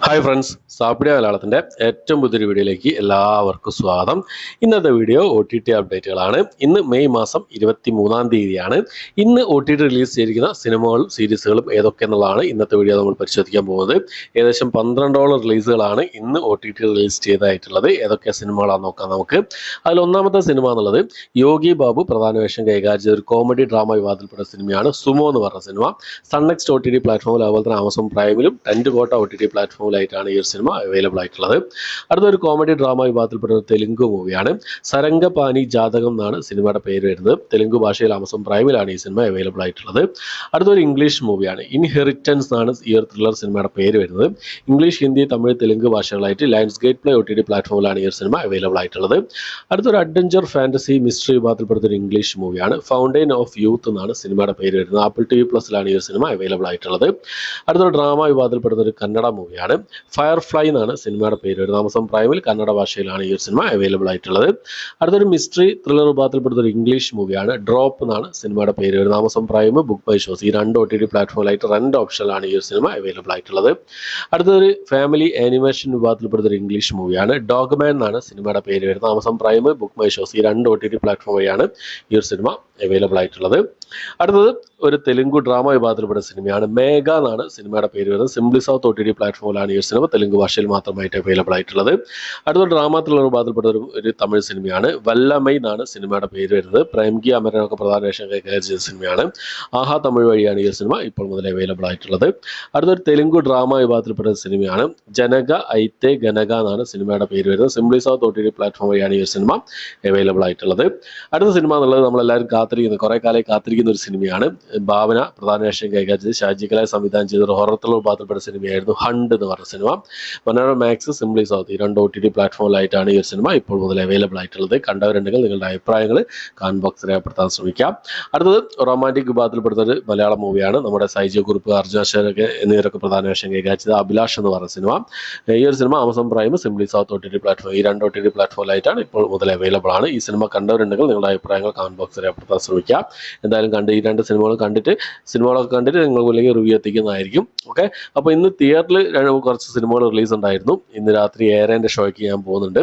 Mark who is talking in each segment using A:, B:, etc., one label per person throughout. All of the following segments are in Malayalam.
A: ഹായ് ഫ്രണ്ട്സ്, സാപ്പിഡിയ മലയാളത്തിൻ്റെ ഏറ്റവും പുതിയൊരു വീഡിയോയിലേക്ക് എല്ലാവർക്കും സ്വാഗതം. ഇന്നത്തെ വീഡിയോ OTT അപ്ഡേറ്റുകളാണ്. ഇന്ന് മെയ് മാസം 23-ാം തീയതിയാണ്. ഇന്ന് OTT റിലീസ് ചെയ്തിരിക്കുന്ന സിനിമകളും സീരീസുകളും ഏതൊക്കെ എന്നുള്ളതാണ് ഇന്നത്തെ വീഡിയോ നമ്മൾ പരിശോധിക്കാൻ പോകുന്നത്. ഏകദേശം 12 റിലീസുകളാണ് ഇന്ന് OTT റിലീസ് ചെയ്തതായിട്ടുള്ളത്. ഏതൊക്കെ സിനിമകളാണെന്ന് നോക്കാം നമുക്ക്. അതിൽ ഒന്നാമത്തെ സിനിമ എന്നുള്ളത് യോഗി ബാബു പ്രധാന വേഷം കൈകാര്യം ചെയ്ത ഒരു കോമഡി ഡ്രാമ വിവാദത്തിൽപ്പെട്ട സിനിമയാണ് സുമോ എന്ന് പറഞ്ഞ സിനിമ. സൺനെക്സ്റ്റ് OTT പ്ലാറ്റ്ഫോമിൽ അതുപോലെ തന്നെ ആമസോൺ പ്രൈമിലും ടെൻറ്റ് കോട്ട OTT പ്ലാറ്റ്ഫോമിലായിട്ടാണ് ഈ ഒരു സിനിമ അവൈലബിൾ ആയിട്ടുള്ളത്. അടുത്തൊരു കോമഡി ഡ്രാമ വിഭാഗത്തിൽപ്പെട്ട ഒരു തെലുങ്ക് മൂവിയാണ്. സരംഗപാനി ജാതകം എന്നാണ് സിനിമയുടെ പേര് വരുന്നത്. തെലുങ്ക് ഭാഷയിൽ ആമസോൺ പ്രൈമിലാണ് ഈ സിനിമ അവൈലബിൾ ആയിട്ടുള്ളത്. അടുത്തൊരു ഇംഗ്ലീഷ് മൂവിയാണ്. ഇൻഹെറിറ്റൻസ് എന്നാണ് ഈ ഒരു ത്രില്ലർ സിനിമയുടെ പേര് വരുന്നത്. ഇംഗ്ലീഷ്, ഹിന്ദി, തമിഴ്, തെലുങ്ക് ഭാഷകളായിട്ട് ലയൺസ് ഗേറ്റ് പ്ലേ OTT പ്ലാറ്റ്ഫോമിലാണ് ഈ ഒരു സിനിമ അവൈലബിൾ ആയിട്ടുള്ളത്. അടുത്തൊരു അഡ്വഞ്ചർ ഫാന്റസി മിസ്റ്ററി വിഭാഗത്തിൽപ്പെടുത്ത ഒരു ഇംഗ്ലീഷ് മൂവിയാണ്. ഫൗണ്ടൈൻ ഓഫ് യൂത്ത് എന്നാണ് സിനിമയുടെ പേര് വരുന്നത്. ആപ്പിൾ TV പ്ലസിലാണ് ഈ ഒരു സിനിമ അവൈലബിൾ ആയിട്ടുള്ളത്. അടുത്തൊരു ഡ്രാമ വിഭാഗത്തിൽപ്പെടുന്ന ഒരു കന്നഡ മൂവിയാണ്. ഫയർഫ്ലൈ എന്നാണ് സിനിമയുടെ പേര് വരുന്നത്. ആമസോൺ പ്രൈമിൽ കന്നഡ ഭാഷയിലാണ് ഈ ഒരു സിനിമ അവൈലബിൾ ആയിട്ടുള്ളത്. അടുത്തൊരു മിസ്റ്ററി ത്രില്ലർ വിഭാഗത്തിൽപ്പെടുന്ന ഒരു ഇംഗ്ലീഷ് മൂവിയാണ്. ഡ്രോപ്പ് എന്നാണ് സിനിമയുടെ പേര് വരുന്നത്. Amazon prime, book my shows ഈ രണ്ട് OTT പ്ലാറ്റ്ഫോമിലായിട്ട് റെന്റ് ഓപ്ഷനിലാണ് ഈ ഒരു സിനിമ അവൈലബിൾ ആയിട്ടുള്ളത്. അടുത്തൊരു ഫാമിലി ആനിമേഷൻ വിഭാഗത്തിൽപ്പെടുന്ന ഒരു ഇംഗ്ലീഷ് മൂവിയാണ്. ഡോഗ്മാൻ എന്നാണ് സിനിമയുടെ പേര് വരുന്നത്. Amazon prime, book my shows ഈ രണ്ട് OTT പ്ലാറ്റ്ഫോം വഴിയാണ് ഈ ഒരു സിനിമ അവൈലബിൾ ആയിട്ടുള്ളത്. അടുത്തത് ഒരു തെലുങ്ക് ഡ്രാമ വിഭാഗത്തിൽപ്പെട്ട സിനിമയാണ്. മേഘ എന്നാണ് സിനിമയുടെ പേര് വരുന്നത്. സിംപ്ലി സൗത്ത് OTT പ്ലാറ്റ്ഫോമിലാണ് ഈ ഒരു സിനിമ തെലുങ്ക് ഭാഷയിൽ മാത്രമായിട്ട് അവൈലബിൾ ആയിട്ടുള്ളത്. അടുത്തൊരു ഡ്രാമ ത്രില്ലർ വിഭാഗത്തിൽപ്പെട്ട ഒരു തമിഴ് സിനിമയാണ്. വല്ലമൈ എന്നാണ് സിനിമയുടെ പേര് വരുന്നത്. പ്രേംകി അമരനൊക്കെ പ്രധാന വേഷം കൈകാര്യം ചെയ്ത സിനിമയാണ്. ആഹാ തമിഴ് വഴിയാണ് ഈ ഒരു സിനിമ ഇപ്പോൾ മുതൽ അവൈലബിൾ ആയിട്ടുള്ളത്. അടുത്തൊരു തെലുങ്ക് ഡ്രാമ വിഭാഗത്തിൽപ്പെട്ട സിനിമയാണ്. ജനക ഐത്തെ ഗനക എന്നാണ് സിനിമയുടെ പേര് വരുന്നത്. സിംപ്ലി സൗത്ത് OTT പ്ലാറ്റ്ഫോം വഴിയാണ് ഈ ഒരു സിനിമ അവൈലബിൾ ആയിട്ടുള്ളത്. അടുത്ത സിനിമ എന്നുള്ളത് നമ്മളെല്ലാവരും കുറേ കാലമായി കാത്തിരിക്കുന്ന ഒരു സിനിമയാണ്. ഭാവന പ്രധാന വേഷം കൈകാര്യം ചെയ്ത് ഷാജി കലാൽ സംവിധാനം ചെയ്ത ഒരു ഹൊറർ ത്രില്ലർ വിഭാഗത്തിൽപ്പെട്ട സിനിമയായിരുന്നു ഹണ്ട് എന്ന് പറഞ്ഞ സിനിമ. മനോരമ മാക്സ്, സിംപ്ലി സൗത്ത് ഈ രണ്ട് OTT പ്ലാറ്റ്ഫോമിലായിട്ടാണ് ഈ ഒരു സിനിമ ഇപ്പോൾ മുതൽ അവൈലബിൾ ആയിട്ടുള്ളത്. കണ്ടവരുണ്ടെങ്കിൽ നിങ്ങളുടെ അഭിപ്രായങ്ങൾ കമന്റ് ബോക്സിൽ രേഖപ്പെടുത്താൻ ശ്രമിക്കാം. അടുത്തത് റൊമാൻറ്റിക് വിഭാഗത്തിൽപ്പെടുന്ന ഒരു മലയാളം മൂവിയാണ്. നമ്മുടെ സൈജു കുറുപ്പ്, അർജുന അശോക് എന്നിവരൊക്കെ പ്രധാന വേഷം കൈകാര്യം ചെയ്ത അഭിലാഷ് എന്ന് പറഞ്ഞ സിനിമ. ഈ ഒരു cinema Amazon prime, simply south OTT platform ഈ രണ്ട് OTT പ്ലാറ്റ്ഫോമിലായിട്ടാണ് ഇപ്പോൾ മുതൽ അവൈലബിൾ ആണ്. ഈ സിനിമ കണ്ടവരുണ്ടെങ്കിൽ നിങ്ങളുടെ അഭിപ്രായങ്ങൾ കമന്റ് ബോക്സിൽ രേഖപ്പെടുത്താൻ ശ്രമിക്കാം. എന്തായാലും ഈ രണ്ട് സിനിമകളൊക്കെ കണ്ടിട്ട് നിങ്ങളിലേക്ക് റിവ്യൂ എത്തിക്കുന്നതായിരിക്കും. ഓക്കെ, അപ്പോൾ ഇന്ന് തിയേറ്ററിൽ കുറച്ച് സിനിമകൾ റിലീസ് ഉണ്ടായിരുന്നു. ഇന്ന് രാത്രി ഏറേൻ്റെ ഷോയ്ക്ക് ഞാൻ പോകുന്നുണ്ട്.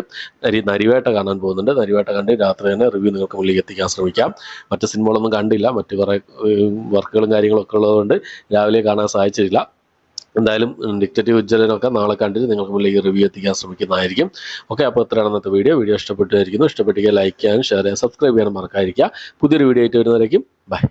A: നരിവേട്ട കാണാൻ പോകുന്നുണ്ട്. നരിവേട്ട കണ്ട് രാത്രി തന്നെ റിവ്യൂ നിങ്ങൾക്ക് മുന്നിലേക്ക് എത്തിക്കാൻ ശ്രമിക്കാം. മറ്റു സിനിമകളൊന്നും കണ്ടില്ല. മറ്റു കുറേ വർക്കുകളും കാര്യങ്ങളൊക്കെ ഉള്ളതുകൊണ്ട് രാവിലെ കാണാൻ സാധിച്ചിട്ടില്ല. എന്തായാലും ഡിറ്റക്റ്റീവ് ഉജ്ജ്വലനൊക്കെ നാളെ കണ്ടിട്ട് നിങ്ങൾക്ക് മുന്നിലേക്ക് റിവ്യൂ എത്തിക്കാൻ ശ്രമിക്കുന്നതായിരിക്കും. ഓക്കെ, അപ്പോൾ ഇത്രയാണ് ഇന്നത്തെ വീഡിയോ ഇഷ്ടപ്പെട്ടിരിക്കുന്നു. ഇഷ്ടപ്പെട്ടെങ്കിൽ ലൈക്ക് ചെയ്യാനും ഷെയർ ചെയ്യാനും സബ്സ്ക്രൈബ് ചെയ്യാനും മറക്കാതിരിക്കുക. പുതിയൊരു വീഡിയോ ആയിട്ട് വരുന്നവരേക്കും ബൈ.